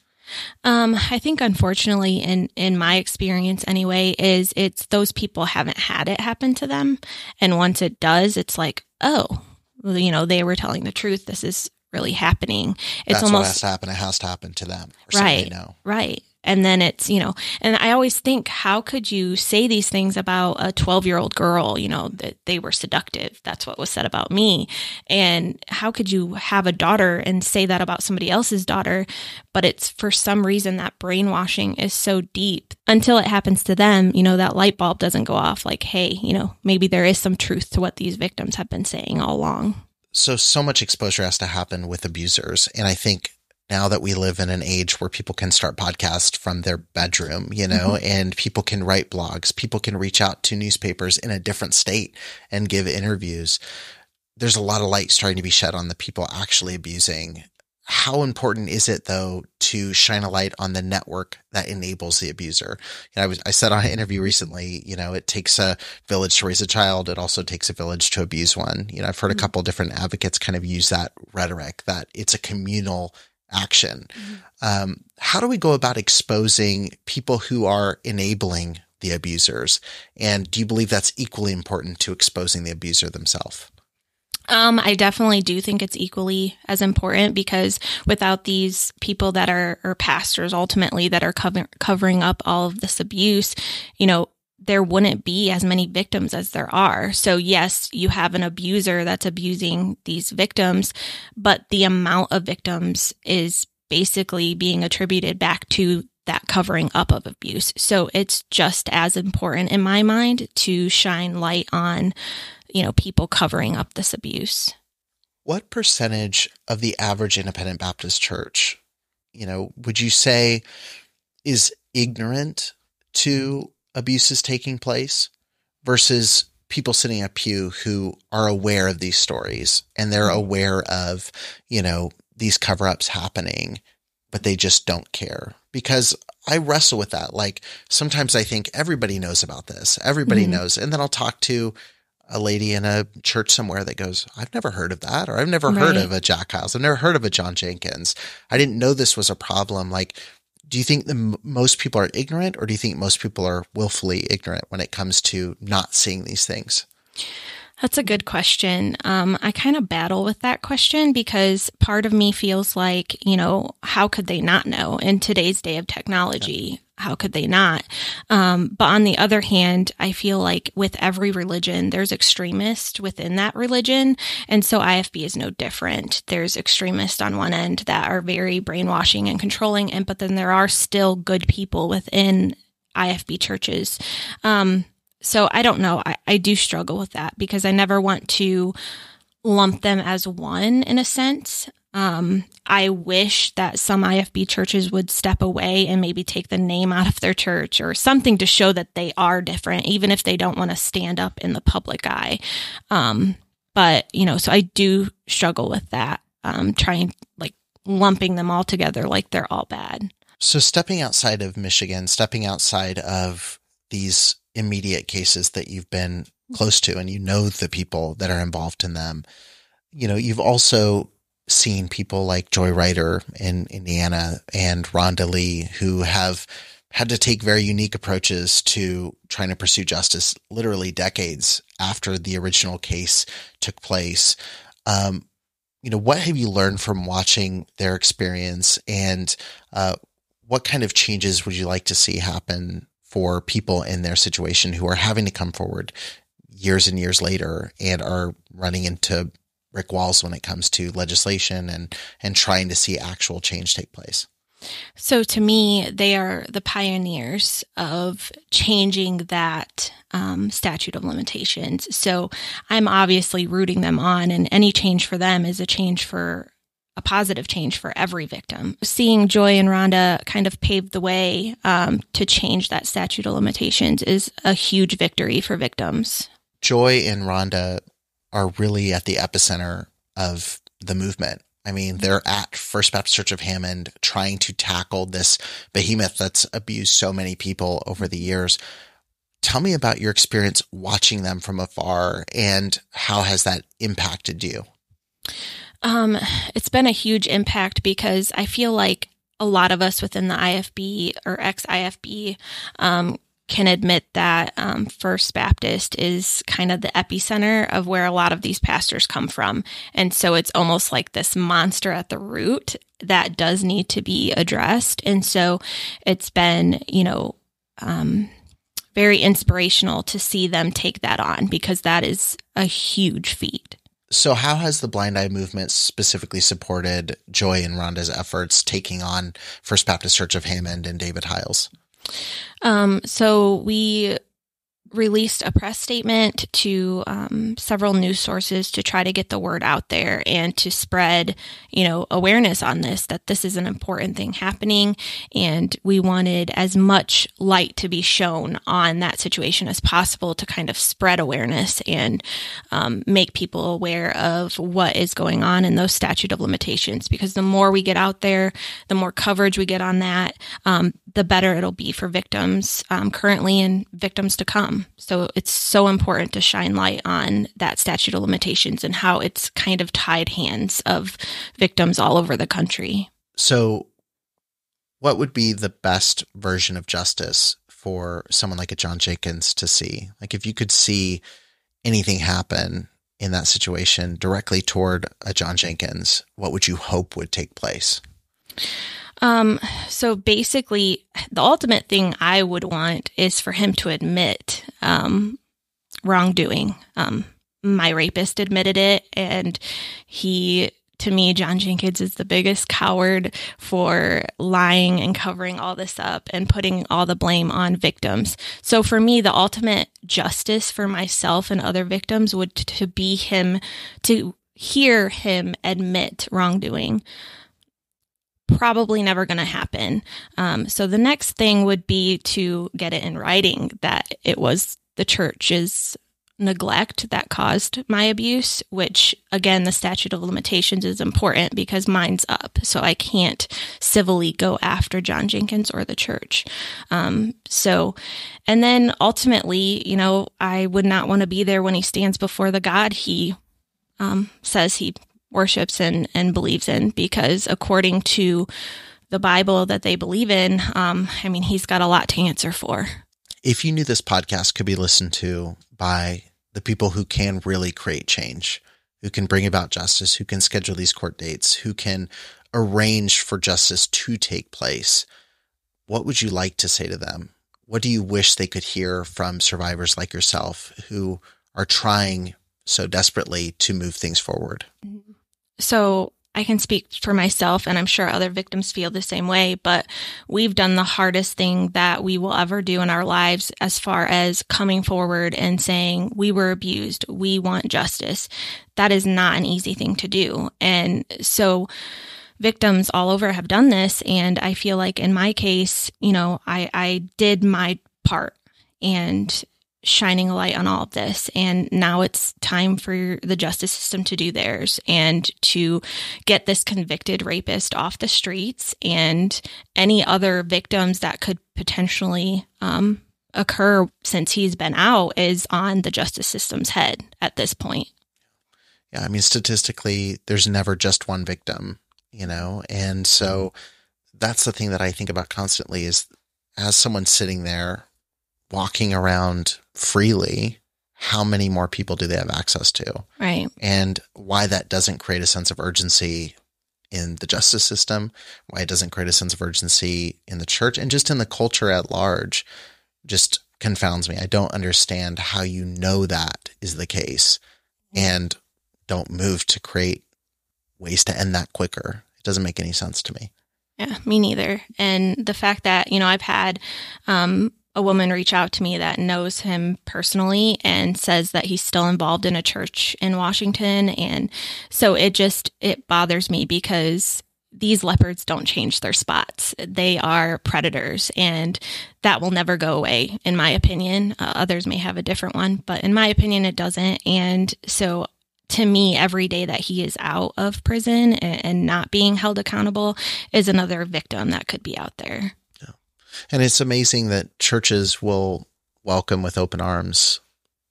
I think unfortunately in my experience anyway, it's those people haven't had it happen to them. And once it does, it's like, oh, well, they were telling the truth. This is really happening. It's That's almost what has to happen. It has to happen to them. Or right. Know. Right. And then it's, and I always think, how could you say these things about a 12-year-old girl, that they were seductive? That's what was said about me. And how could you have a daughter and say that about somebody else's daughter? But it's for some reason that brainwashing is so deep until it happens to them, that light bulb doesn't go off like, hey, maybe there is some truth to what these victims have been saying all along. So much exposure has to happen with abusers. And I think now that we live in an age where people can start podcasts from their bedroom, and people can write blogs, people can reach out to newspapers in a different state and give interviews. There's a lot of light starting to be shed on the people actually abusing. How important is it, though, to shine a light on the network that enables the abuser? I said on an interview recently, it takes a village to raise a child. It also takes a village to abuse one. I've heard a couple of different advocates kind of use that rhetoric, that it's a communal action. How do we go about exposing people who are enabling the abusers? And do you believe that's equally important to exposing the abuser themselves? I definitely do think it's equally as important, because without these people that are pastors ultimately that are covering up all of this abuse, there wouldn't be as many victims as there are. So yes, you have an abuser that's abusing these victims, but the amount of victims is basically being attributed back to that covering up of abuse. So it's just as important in my mind to shine light on, people covering up this abuse. What percentage of the average independent Baptist church, would you say is ignorant to abuses taking place versus people sitting in a pew who are aware of these stories and they're aware of, these cover-ups happening, but they just don't care? Because I wrestle with that. Like, sometimes I think everybody knows about this. Everybody knows. And then I'll talk to a lady in a church somewhere that goes, I've never heard of that, or I've never heard of a Jack Hyles. I've never heard of a John Jenkins. I didn't know this was a problem. Like, do you think most people are ignorant, or do you think most people are willfully ignorant when it comes to not seeing these things? That's a good question. I kind of battle with that question because part of me feels like, how could they not know in today's day of technology? How could they not? But on the other hand, I feel like with every religion, there's extremists within that religion. And so IFB is no different. There's extremists on one end that are very brainwashing and controlling, but then there are still good people within IFB churches. So I don't know. I do struggle with that because I never want to lump them as one in a sense. I wish that some IFB churches would step away and maybe take the name out of their church or something to show that they are different, even if they don't want to stand up in the public eye. But, so I do struggle with that, trying like lumping them all together like they're all bad. So stepping outside of Michigan, stepping outside of these immediate cases that you've been close to and the people that are involved in them, you've also seen people like Joy Ryder in Indiana and Rhonda Lee who have had to take very unique approaches to trying to pursue justice literally decades after the original case took place. What have you learned from watching their experience, and what kind of changes would you like to see happen for people in their situation who are having to come forward years and years later and are running into brick walls when it comes to legislation and trying to see actual change take place? So to me, they are the pioneers of changing that statute of limitations. So I'm obviously rooting them on, and any change for them is a positive change for every victim. Seeing Joy and Rhonda kind of pave the way to change that statute of limitations is a huge victory for victims. Joy and Rhonda are really at the epicenter of the movement. I mean, they're at First Baptist Church of Hammond trying to tackle this behemoth that's abused so many people over the years. Tell me about your experience watching them from afar, and how has that impacted you? It's been a huge impact because I feel like a lot of us within the IFB or ex-IFB can admit that First Baptist is kind of the epicenter of where a lot of these pastors come from. And so it's almost like this monster at the root that does need to be addressed. And so it's been, very inspirational to see them take that on, because that is a huge feat. So how has the Blind Eye movement specifically supported Joy and Rhonda's efforts taking on First Baptist Church of Hammond and David Heiles? So we released a press statement to several news sources to try to get the word out there and to spread, awareness on this, that this is an important thing happening. And we wanted as much light to be shown on that situation as possible to kind of spread awareness and make people aware of what is going on in those statute of limitations. Because the more we get out there, the more coverage we get on that, the better it'll be for victims currently and victims to come. So it's so important to shine light on that statute of limitations and how it's kind of tied hands of victims all over the country. So what would be the best version of justice for someone like a John Jenkins to see? Like, if you could see anything happen in that situation directly toward a John Jenkins, what would you hope would take place? So basically, the ultimate thing I would want is for him to admit wrongdoing. My rapist admitted it, and to me, John Jenkins is the biggest coward for lying and covering all this up and putting all the blame on victims. So for me, the ultimate justice for myself and other victims would to be to hear him admit wrongdoing. probably never going to happen. So the next thing would be to get it in writing that it was the church's neglect that caused my abuse, which again, the statute of limitations is important because mine's up. So I can't civilly go after John Jenkins or the church. And then ultimately, I would not want to be there when he stands before the God he says he worships and believes in, because according to the Bible that they believe in, he's got a lot to answer for. If you knew this podcast could be listened to by the people who can really create change, who can bring about justice, who can schedule these court dates, who can arrange for justice to take place, what would you like to say to them? What do you wish they could hear from survivors like yourself who are trying so desperately to move things forward? So I can speak for myself, and I'm sure other victims feel the same way, but we've done the hardest thing that we will ever do in our lives as far as coming forward and saying we were abused, we want justice. That is not an easy thing to do. And so victims all over have done this, and I feel like in my case, I did my part and shining a light on all of this. And now it's time for the justice system to do theirs and to get this convicted rapist off the streets, and any other victims that could potentially occur since he's been out is on the justice system's head at this point. Yeah. Statistically, there's never just one victim, and so that's the thing that I think about constantly is, as someone sitting there walking around freely, how many more people do they have access to? Right. And why that doesn't create a sense of urgency in the justice system, why it doesn't create a sense of urgency in the church and just in the culture at large, just confounds me. I don't understand how that is the case and don't move to create ways to end that quicker. It doesn't make any sense to me. Yeah, me neither. And the fact that, I've had a woman reach out to me that knows him personally and says that he's still involved in a church in Washington. And so it bothers me because these leopards don't change their spots. They are predators, and that will never go away, in my opinion. Others may have a different one, but in my opinion, it doesn't. And so to me, every day that he is out of prison and not being held accountable is another victim that could be out there. And it's amazing that churches will welcome with open arms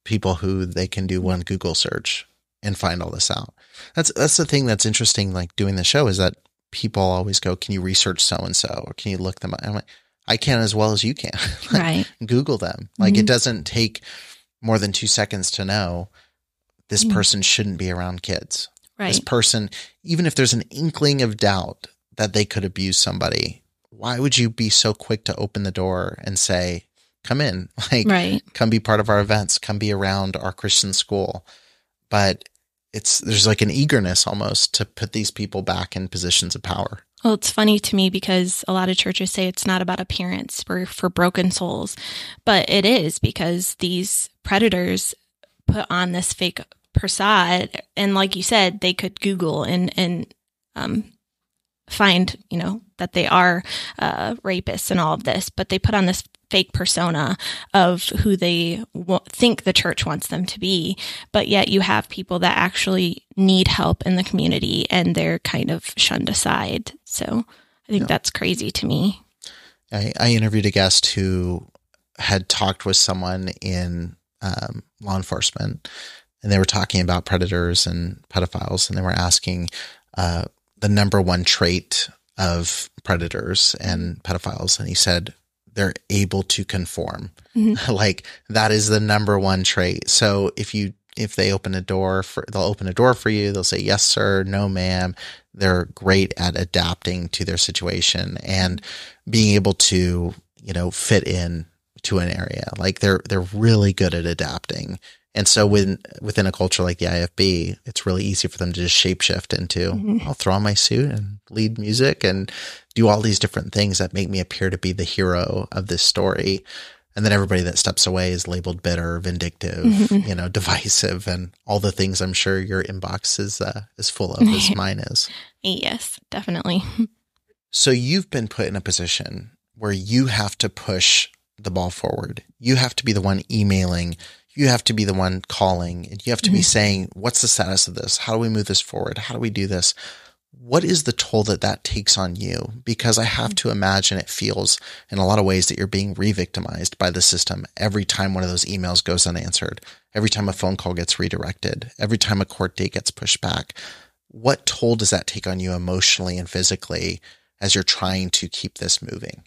people who they can do one Google search and find all this out. That's the thing that's interesting, like doing the show, is that people always go, can you research so-and-so, or can you look them up? I'm like, I can as well as you can. Right. Google them. Like it doesn't take more than 2 seconds to know this person shouldn't be around kids. Right. This person, even if there's an inkling of doubt that they could abuse somebody, why would you be so quick to open the door and say, come in, come be part of our events, come be around our Christian school? But there's like an eagerness almost to put these people back in positions of power. Well, it's funny to me because a lot of churches say it's not about appearance for broken souls, but it is, because these predators put on this fake facade. And like you said, they could Google and find, that they are rapists and all of this, but they put on this fake persona of who they think the church wants them to be. But yet you have people that actually need help in the community and they're kind of shunned aside. So I think that's crazy to me. I interviewed a guest who had talked with someone in law enforcement, and they were talking about predators and pedophiles, and they were asking the number one trait of predators and pedophiles. And he said, they're able to conform. Mm-hmm. Like that is the number one trait. So if they open a door they'll open a door for you. They'll say, yes, sir. No, ma'am. They're great at adapting to their situation and being able to, fit in to an area. Like they're really good at adapting. And so within a culture like the IFB, it's really easy for them to just shapeshift into, I'll throw on my suit and lead music and do all these different things that make me appear to be the hero of this story. And then everybody that steps away is labeled bitter, vindictive, divisive, and all the things I'm sure your inbox is full of, as mine is. Yes, definitely. So you've been put in a position where you have to push the ball forward. You have to be the one emailing. You have to be the one calling. And you have to be saying, what's the status of this? How do we move this forward? How do we do this? What is the toll that takes on you? Because I have to imagine it feels in a lot of ways that you're being re-victimized by the system every time one of those emails goes unanswered, every time a phone call gets redirected, every time a court date gets pushed back. What toll does that take on you emotionally and physically as you're trying to keep this moving?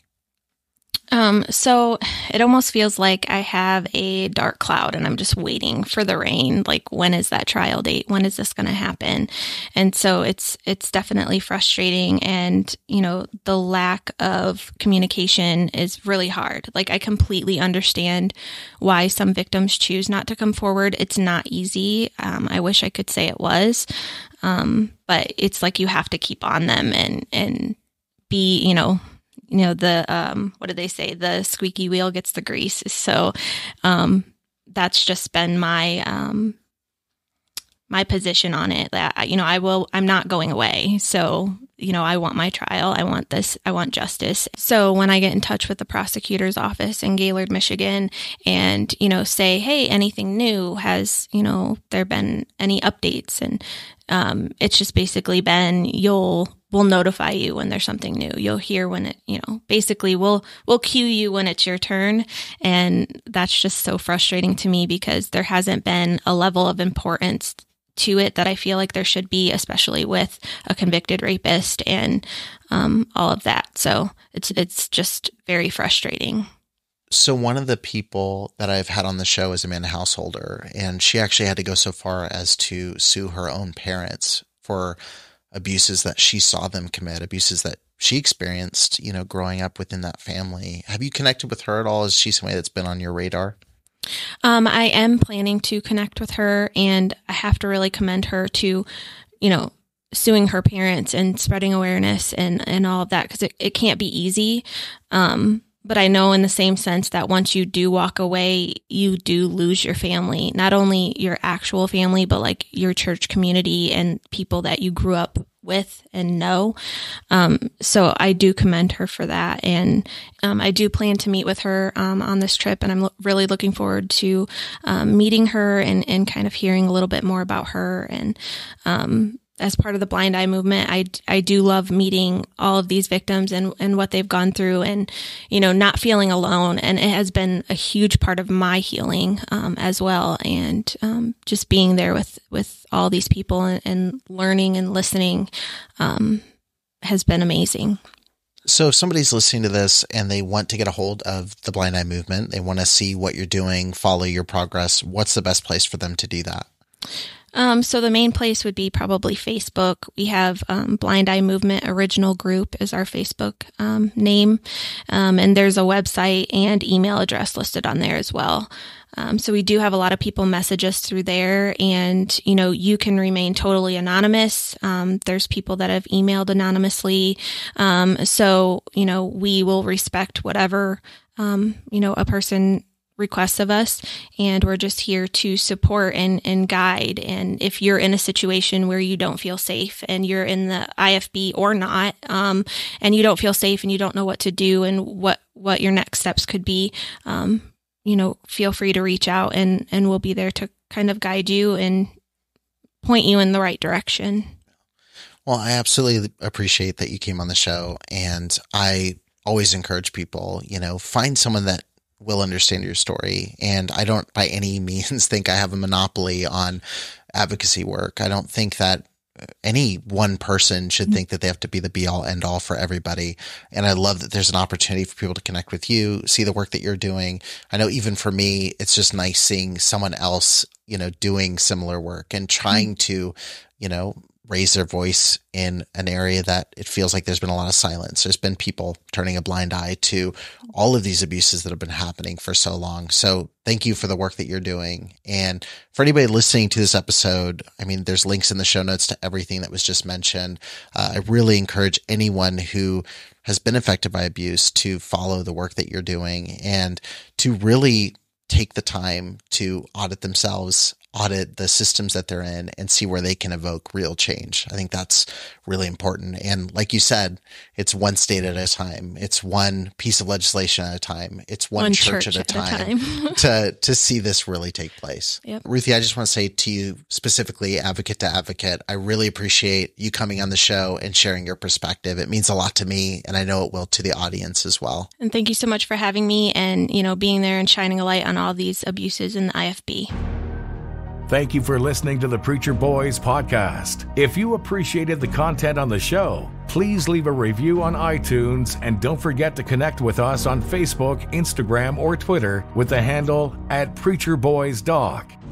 So it almost feels like I have a dark cloud and I'm just waiting for the rain. Like, when is that trial date? When is this going to happen? And so it's definitely frustrating. And, the lack of communication is really hard. Like, I completely understand why some victims choose not to come forward. It's not easy. I wish I could say it was. But it's like you have to keep on them and be, what do they say? The squeaky wheel gets the grease. So, that's just been my position on it, that, I'm not going away. So, I want my trial. I want this. I want justice. So when I get in touch with the prosecutor's office in Gaylord, Michigan, and, say, hey, anything new? Has, there been any updates? And, it's just basically been, we'll notify you when there's something new. You'll hear when it, basically we'll cue you when it's your turn. And that's just so frustrating to me because there hasn't been a level of importance to it that I feel like there should be, especially with a convicted rapist and all of that. So it's just very frustrating. So one of the people that I've had on the show is Amanda Householder, and she actually had to go so far as to sue her own parents for abuses that she saw them commit, abuses that she experienced, growing up within that family. Have you connected with her at all? Is she somebody that's been on your radar? I am planning to connect with her, and I have to really commend her to, suing her parents and spreading awareness and all of that, because it can't be easy. But I know in the same sense that once you do walk away, you do lose your family, not only your actual family, but like your church community and people that you grew up with and know. So I do commend her for that. And I do plan to meet with her on this trip. And I'm really looking forward to meeting her and kind of hearing a little bit more about her. And as part of the Blind Eye movement, I do love meeting all of these victims and what they've gone through and, not feeling alone. And it has been a huge part of my healing as well. And just being there with all these people and learning and listening has been amazing. So if somebody's listening to this and they want to get a hold of the Blind Eye movement, they want to see what you're doing, follow your progress, what's the best place for them to do that? So the main place would be probably Facebook. We have Blind Eye Movement Original Group is our Facebook name. And there's a website and email address listed on there as well. So we do have a lot of people message us through there, and, you can remain totally anonymous. There's people that have emailed anonymously. So, we will respect whatever, a person requests of us, and we're just here to support and guide. And if you're in a situation where you don't feel safe and you're in the IFB or not, and you don't feel safe and you don't know what to do and what your next steps could be, feel free to reach out and we'll be there to kind of guide you and point you in the right direction. Well, I absolutely appreciate that you came on the show, and I always encourage people, find someone that will understand your story. And I don't by any means think I have a monopoly on advocacy work. I don't think that any one person should think that they have to be the be all end all for everybody. And I love that there's an opportunity for people to connect with you, see the work that you're doing. I know even for me, it's just nice seeing someone else, doing similar work and trying to, raise their voice in an area that it feels like there's been a lot of silence. There's been people turning a blind eye to all of these abuses that have been happening for so long. So thank you for the work that you're doing. And for anybody listening to this episode, there's links in the show notes to everything that was just mentioned. I really encourage anyone who has been affected by abuse to follow the work that you're doing and to really take the time to audit themselves, audit the systems that they're in and see where they can evoke real change. I think that's really important. And like you said, it's one state at a time. It's one piece of legislation at a time. It's one church at a time to see this really take place. Yep. Ruthy, I just want to say to you specifically, advocate to advocate, I really appreciate you coming on the show and sharing your perspective. It means a lot to me, and I know it will to the audience as well. And thank you so much for having me and, being there and shining a light on all these abuses in the IFB. Thank you for listening to the Preacher Boys podcast. If you appreciated the content on the show, please leave a review on iTunes and don't forget to connect with us on Facebook, Instagram, or Twitter with the handle @PreacherBoysDoc.